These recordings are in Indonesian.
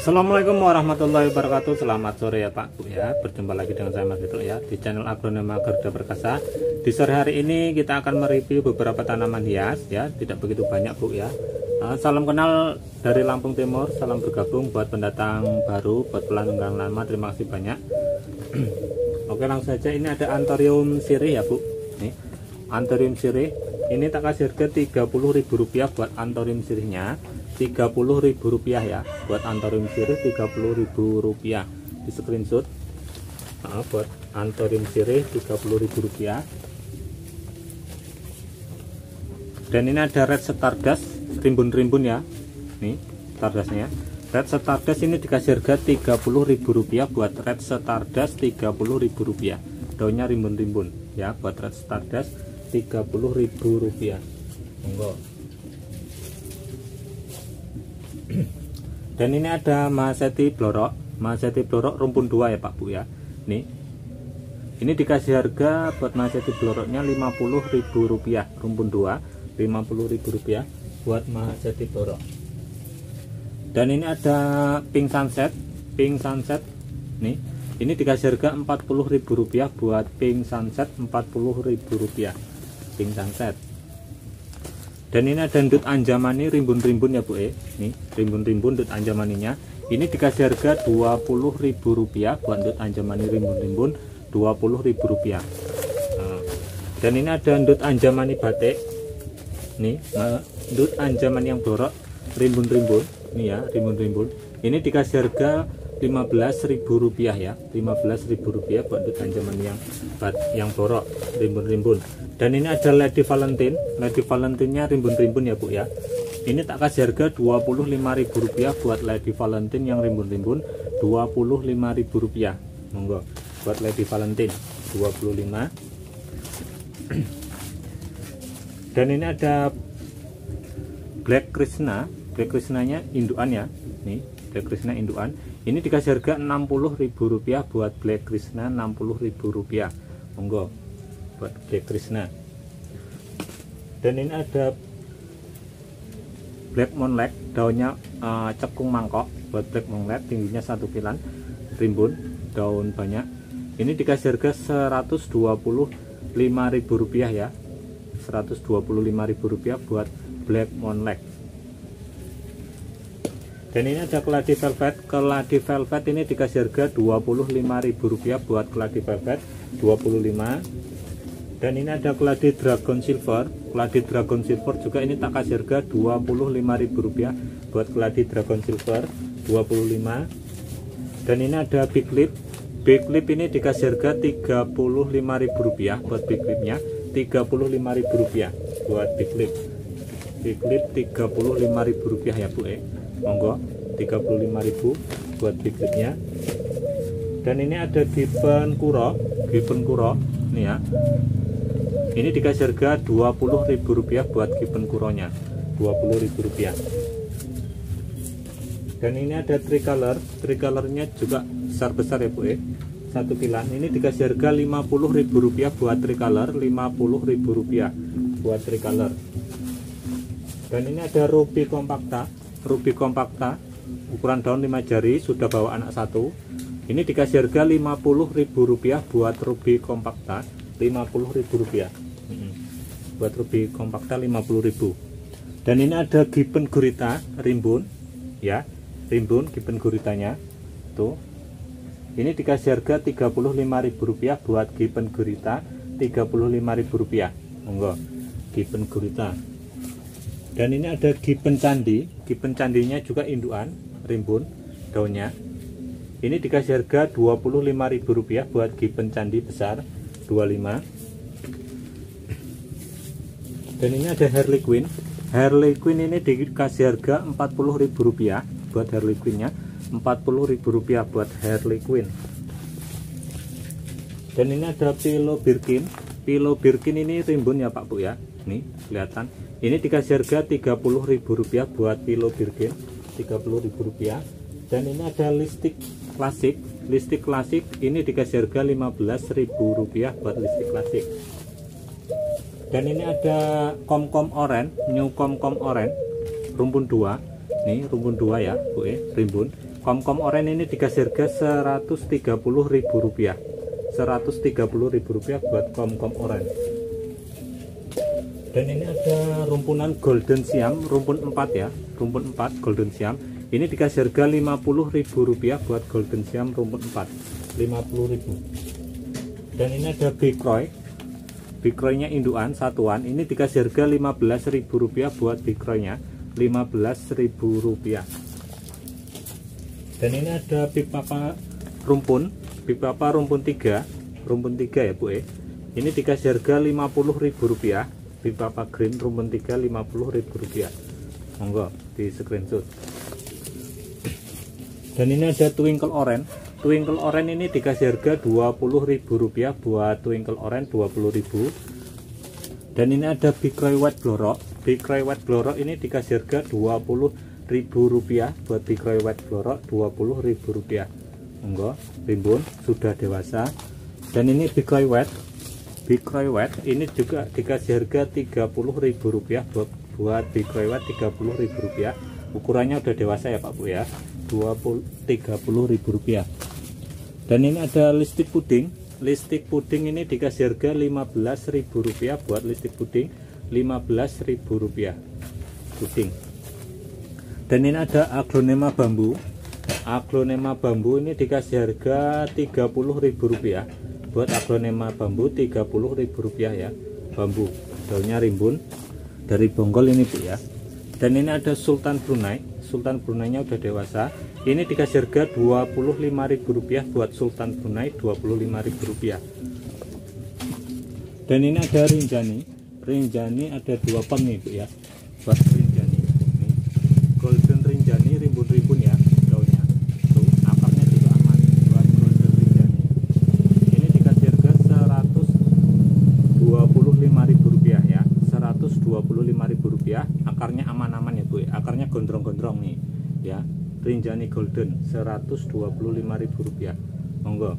Assalamualaikum warahmatullahi wabarakatuh. Selamat sore ya Pak Bu ya. Berjumpa lagi dengan saya Mas Vito ya di channel Agronema Garuda Perkasa. Di sore hari ini kita akan mereview beberapa tanaman hias ya, tidak begitu banyak Bu ya. Salam kenal dari Lampung Timur, salam bergabung buat pendatang baru, buat pelanggan lama, terima kasih banyak. Oke, langsung saja. Ini ada Anthurium sirih ya Bu. Nih, Anthurium sirih. Ini tak kasih harga Rp30.000 buat Anthurium sirihnya. Rp30.000 ya buat Anthurium sirih, Rp30.000 di screenshot. Buat Anthurium sirih Rp30.000. Dan ini ada Red Stardust rimbun-rimbun ya. Nih Stardustnya. Red Stardust ini dikasih harga Rp30.000 buat Red Stardust, Rp30.000. Daunnya rimbun-rimbun ya buat Red Stardust Rp30.000. Monggo. Dan ini ada Mahaseti Blorok rumpun 2 ya Pak Bu ya. Nih, ini dikasih harga buat Mahaseti Bloroknya Rp50.000, rumpun 2 Rp50.000 buat Mahaseti Blorok. Dan ini ada Pink Sunset nih, ini dikasih harga Rp40.000 buat Pink Sunset, Rp40.000 Pink Sunset. Dan ini ada Ndut Anjamani rimbun-rimbun ya Bu nih rimbun-rimbun Ndut Anjamaninya. Ini dikasih harga Rp20.000 buat Ndut Anjamani rimbun-rimbun, Rp20.000. Dan ini ada Ndut Anjamani batik nih, Ndut Anjamani yang blorok rimbun-rimbun nih ya, rimbun-rimbun. Ini dikasih harga Rp15.000 ya, Rp15.000 buat Ndut Anjamani yang blorok rimbun-rimbun. Dan ini ada Lady Valentine nya rimbun-rimbun ya Bu ya. Ini tak kasih harga Rp25.000 buat Lady Valentine yang rimbun-rimbun, Rp25.000. Monggo buat Lady Valentine 25. Dan ini ada Black Krishna nya indukan ya. Nih Black Krishna indukan. Ini dikasih harga Rp60.000 buat Black Krishna, Rp60.000. Monggo buat Black Krishna. Dan ini ada Black Moonlight, daunnya cekung mangkok buat Black Moonlight, tingginya 1 pilan, rimbun, daun banyak. Ini dikasih harga Rp125.000 ya, Rp125.000 buat Black Moonlight. Dan ini ada Keladi Velvet ini dikasih harga Rp25.000 buat Keladi Velvet 25. Dan ini ada Keladi Dragon Silver juga ini tak kasih harga Rp25.000 buat Keladi Dragon Silver 25. Dan ini ada Big Lip ini dikasih harga Rp35.000 buat Big Lipnya, Rp35.000 buat Big Lip Rp35.000 ya Bu monggo, Rp35.000 buat Big Lipnya. Dan ini ada Gibbon Kuro nih ya. Ini dikasih harga Rp20.000 buat Gibbon Kuronya, Rp20.000. Dan ini ada tricolornya juga besar ya Bu 1 pilan. Ini dikasih harga Rp50.000 buat tricolor, Rp50.000 buat tricolor. Dan ini ada Ruby Compacta ukuran daun 5 jari, sudah bawa anak 1. Ini dikasih harga Rp50.000 buat Ruby Compacta, Rp50.000 buat Ruby Compacta, Rp50.000. Dan ini ada Gibbon Gurita rimbun ya, Gibbon Guritanya tuh. Ini dikasih harga Rp35.000 buat Gibbon Gurita, Rp35.000. Monggo Gibbon Gurita. Dan ini ada Gibbon Candinya juga indukan, rimbun, daunnya. Ini dikasih harga Rp25.000 buat Gibbon Candi besar 25. Dan ini ada Harley Quinn ini dikasih harga Rp40.000 buat Harley Quinn-nya, Rp40.000 buat Harley Quinn. Dan ini ada Pillow Birkin ini rimbun ya Pak Bu ya. Nih kelihatan. Ini dikasih harga Rp30.000 buat Pillow Birkin, Rp30.000. Dan ini ada Lipstick Klasik ini dikasih harga Rp15.000 buat Lipstick Klasik. Dan ini ada Komkom Orange, New Komkom Orange rumpun 2 nih, rumpun 2 ya Bu rimbun. Komkom oren ini dikasih harga Rp130.000. Rp130.000 buat komkom oren. Dan ini ada rumpunan golden siam, rumpun 4 ya, rumpun 4 golden siam. Ini dikasih harga Rp50.000 buat golden siam rumpun 4, 50.000. Dan ini ada big roy. Big roy-nya induan satuan, ini dikasih harga Rp15.000 buat big roy-nya, Rp15.000. Dan ini ada big papa rumpun, big papa rumpun 3 ya Bu. Ini dikasih harga Rp50.000. Big papa green rumpun 3 Rp50.000. Monggo di screenshot. Dan ini ada twinkle orange. Twinkle orange ini dikasih harga Rp20.000 buat twinkle orange 20.000. Dan ini ada big roy white blorok. Big roy white blorok ini dikasih harga Rp20.000 buat big roy white blorok, Rp20.000. Monggo, rimbun sudah dewasa. Dan ini big roy white. Big roy white ini juga dikasih harga Rp30.000 buat big roy white, Rp30.000. Ukurannya udah dewasa ya Pak Bu ya, Rp30.000. Dan ini ada lipstick puding. Lipstick puding ini dikasih harga Rp15.000 buat lipstick puding, Rp15.000 puding. Dan ini ada aglonema bambu. Aglonema bambu ini dikasih harga Rp30.000 buat aglonema bambu, Rp30.000 ya. Bambu daunnya rimbun dari Bonggol ini Bu ya. Dan ini ada sultan Brunei. Sultan Brunei nya udah dewasa, ini dikasih harga Rp25.000 buat sultan Brunei, Rp25.000. Dan ini ada rinjani. Rinjani ada 2 pem nih Bu ya, buat rinjani. Nih, golden rinjani rimbun-rimbun ya daunnya. Tuh, akarnya juga aman buat golden rinjani. Ini dikasih harga Rp125.000 ya, Rp125.000. Akarnya aman-aman ya Bu, akarnya gondrong-gondrong nih ya. Rinjani golden Rp125.000. Monggo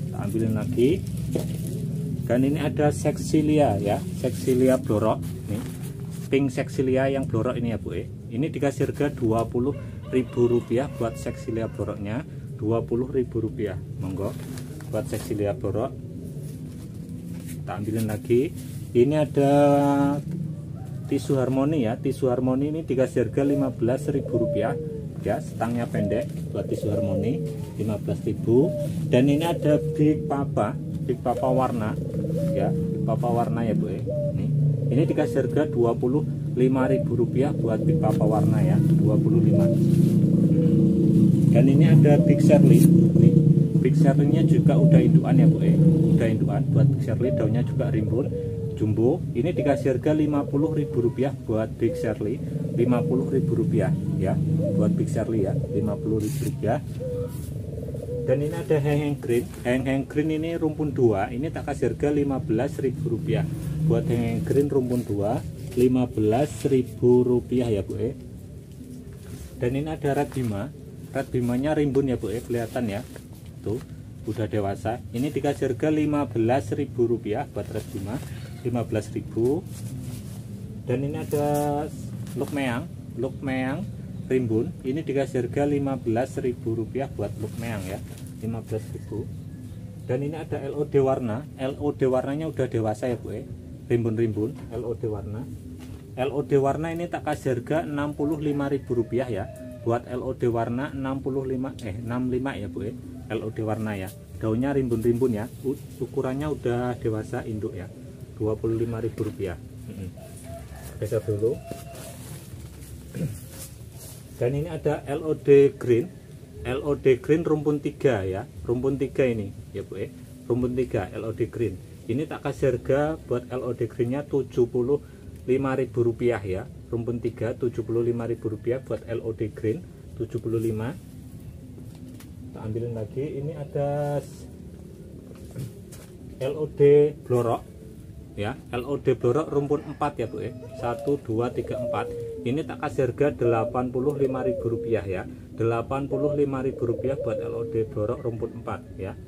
kita ambilin lagi. Dan ini ada seksilia ya, seksilia blorok nih, pink seksilia yang blorok ini ya Bu. Ini dikasih harga Rp20.000 buat seksilia bloroknya, Rp20.000. Monggo buat seksilia blorok kita ambilin lagi. Ini ada tisu harmoni ya, tisu harmoni ini dikasih harga Rp15.000 ya, stangnya pendek buat tisu harmoni, Rp15.000. Dan ini ada big papa warna ya, big papa warna ya Bu. Ini dikasih harga Rp25.000 buat big papa warna ya, 25. Dan ini ada big Shirley nih. Big Shirley nya juga udah indukan ya Bu, udah indukan buat big Shirley, daunnya juga rimbun jumbo. Ini dikasih harga Rp50.000 buat big Shirley, Rp50.000 ya buat big Shirley ya, Rp50.000. Dan ini ada heng green. Heng green ini rumpun 2, ini tak kasih harga Rp15.000 buat heng green rumpun 2, Rp15.000 ya Bu. Dan ini ada red bima. Red bimanya rimbun ya Bu, kelihatan ya, tuh udah dewasa. Ini dikasih harga Rp15.000 buat red bima, Rp15.000. Dan ini ada luk meang rimbun, ini dikasih harga Rp15.000 buat luk meang ya, 15.000. Dan ini ada LOD warna. LOD warnanya udah dewasa ya Bu, rimbun-rimbun LOD warna. LOD warna ini tak kasih harga Rp65.000 ya buat LOD warna, 65 ya Bu, LOD warna ya. Daunnya rimbun-rimbun ya, ukurannya udah dewasa induk ya, Rp25.000. Geser dulu. Dan ini ada LOD green. LOD green rumpun 3 ya, rumpun 3 ini ya Bu, rumpun 3 LOD green. Ini tak kasih harga buat LOD green nya Rp75.000 ya, rumpun 3 Rp75.000 buat LOD green, 75. Kita ambilin lagi. Ini ada LOD blorok ya, LOD blorok rumpun 4 ya Bu, 1, 2, 3, 4. Ini tak kasih harga Rp85.000 ya, Rp85.000 buat LOD blorok rumpun 4 ya.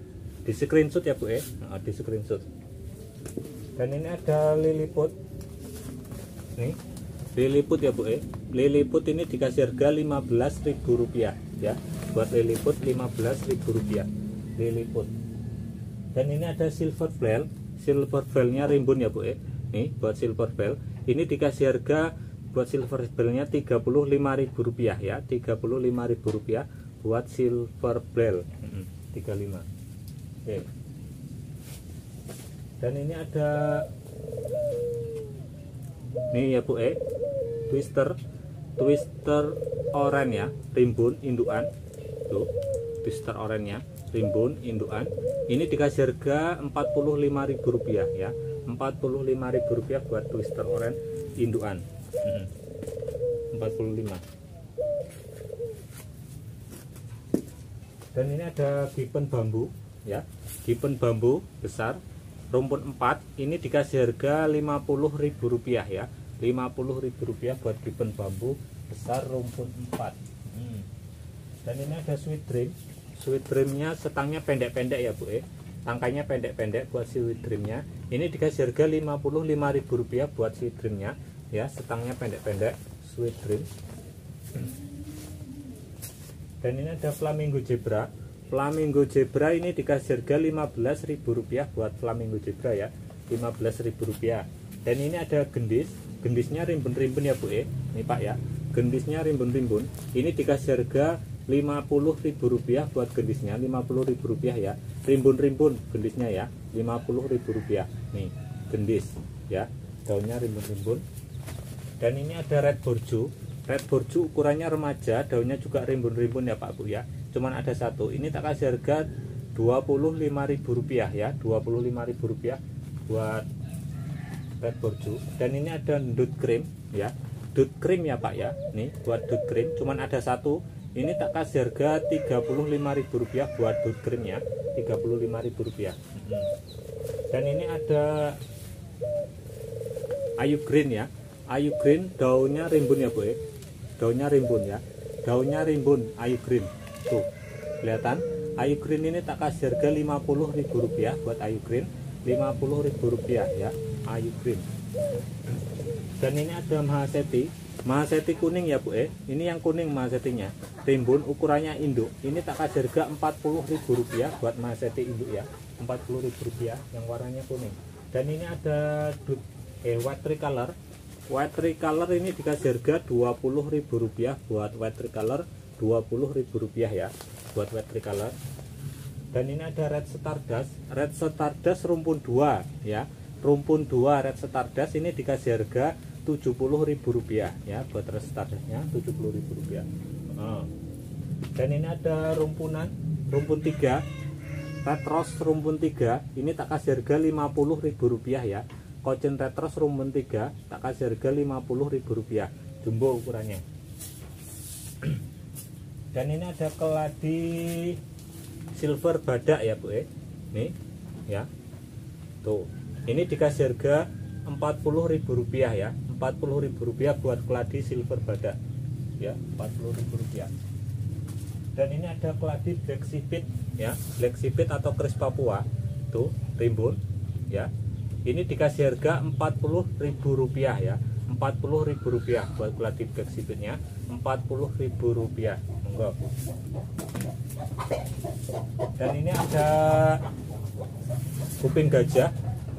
Di screenshot ya Bu, di screenshot. Dan ini ada liliput nih, liliput ya Bu, Liliput ini dikasih harga Rp15.000 ya. Buat liliput Rp15.000 liliput. Dan ini ada silver bell. Silver bellnya rimbun ya Bu. Nih buat silver bell ini dikasih harga buat silver bellnya Rp35.000 ya. Rp35.000 buat silver bell. 35. Oke. Dan ini ada nih ya Bu, twister oren ya, rimbun indukan. Tuh, twister orennya rimbun indukan. Ini dikasih harga Rp45.000 ya. Rp45.000 buat twister oren indukan. 45. Dan ini ada gibbon bambu ya. Gibbon bambu besar rumpun 4 ini dikasih harga Rp50.000 ya. Rp50.000 buat gibbon bambu besar rumpun 4. Dan ini ada sweet dream. Sweet dreamnya setangnya pendek-pendek ya Bu. Tangkainya pendek-pendek buat sweet dreamnya. Ini dikasih harga Rp55.000 buat sweet dreamnya ya. Setangnya pendek-pendek sweet dream. Dan ini ada flamingo zebra. Flamingo zebra ini dikasih harga Rp15.000 buat flamingo zebra ya. Rp15.000. Dan ini ada gendis. Gendisnya rimbun-rimbun ya Bu. Ini Pak ya. Gendisnya rimbun-rimbun. Ini dikasih harga Rp50.000 buat gendisnya. Rp50.000 ya. Rimbun-rimbun gendisnya ya. Rp50.000. Nih, gendis ya. Daunnya rimbun-rimbun. Dan ini ada red borju. Red borju ukurannya remaja, daunnya juga rimbun-rimbun ya Pak Bu ya. Cuman ada satu. Ini tak kasih harga Rp25.000 ya. Rp25.000 buat red borju. Dan ini ada dut cream ya. Dut cream ya Pak ya. Nih buat dut cream cuman ada satu. Ini tak kasih harga Rp35.000 buat dut creamnya. Rp35.000. Dan ini ada ayu green ya. Ayu green daunnya rimbun ya Bu. Daunnya rimbun ya. Daunnya rimbun ayu green. Tuh. Kelihatan? Ayu green ini tak kasih harga Rp50.000 buat ayu green. Rp50.000 ya. Ayu green. Dan ini ada mahaseti. Mahaseti kuning ya Bu. Ini yang kuning mahasetinya. Rimbun ukurannya induk. Ini tak kasih harga Rp40.000 buat mahaseti induk ya. Rp40.000 yang warnanya kuning. Dan ini ada white tricolor. White tricolor ini dikasih harga Rp20.000 buat white tricolor. Rp20.000 ya buat white tricolor. Dan ini ada red stardust. Red stardust rumpun 2 ya. Rumpun 2 red stardust ini dikasih harga Rp70.000 ya buat red stardustnya. Rp70.000. Dan ini ada rumpun 3 red rose rumpun 3 ini tak kasih harga Rp50.000 ya. Kocen red rose rumpun 3 tak kasih harga Rp50.000 jumbo ukurannya. Dan ini ada keladi silver badak ya Bu. Nih ya. Tuh. Ini dikasih harga Rp40.000 ya. Rp40.000 buat keladi silver badak ya. Rp40.000. Dan ini ada keladi black sipit ya. Black sipit atau keris Papua. Tuh rimbun ya. Ini dikasih harga Rp40.000 ya. Rp40.000 buat keladi black sipitnya. Rp40.000. Monggo. Dan ini ada kuping gajah.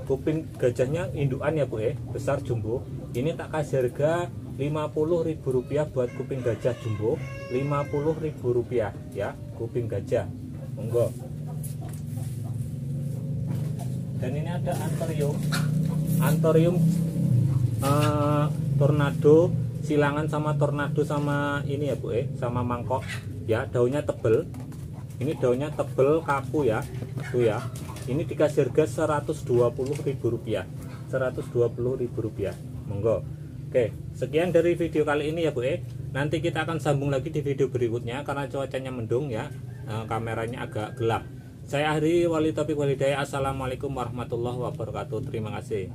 Kuping gajahnya indukan ya Bu. Besar jumbo. Ini tak kasih harga Rp50.000 buat kuping gajah jumbo. Rp50.000 ya. Kuping gajah. Monggo. Dan ini ada anthurium tornado silangan sama tornado sama ini ya Bu. Sama mangkok ya. Daunnya tebel. Ini daunnya tebel kaku ya. Tuh ya. Ini dikasih harga Rp120.000. Rp120.000. Monggo. Oke, sekian dari video kali ini ya Bu. Nanti kita akan sambung lagi di video berikutnya karena cuacanya mendung ya. Kameranya agak gelap. Saya Ahri Wali Taufiq Walhidayah. Assalamualaikum warahmatullahi wabarakatuh. Terima kasih.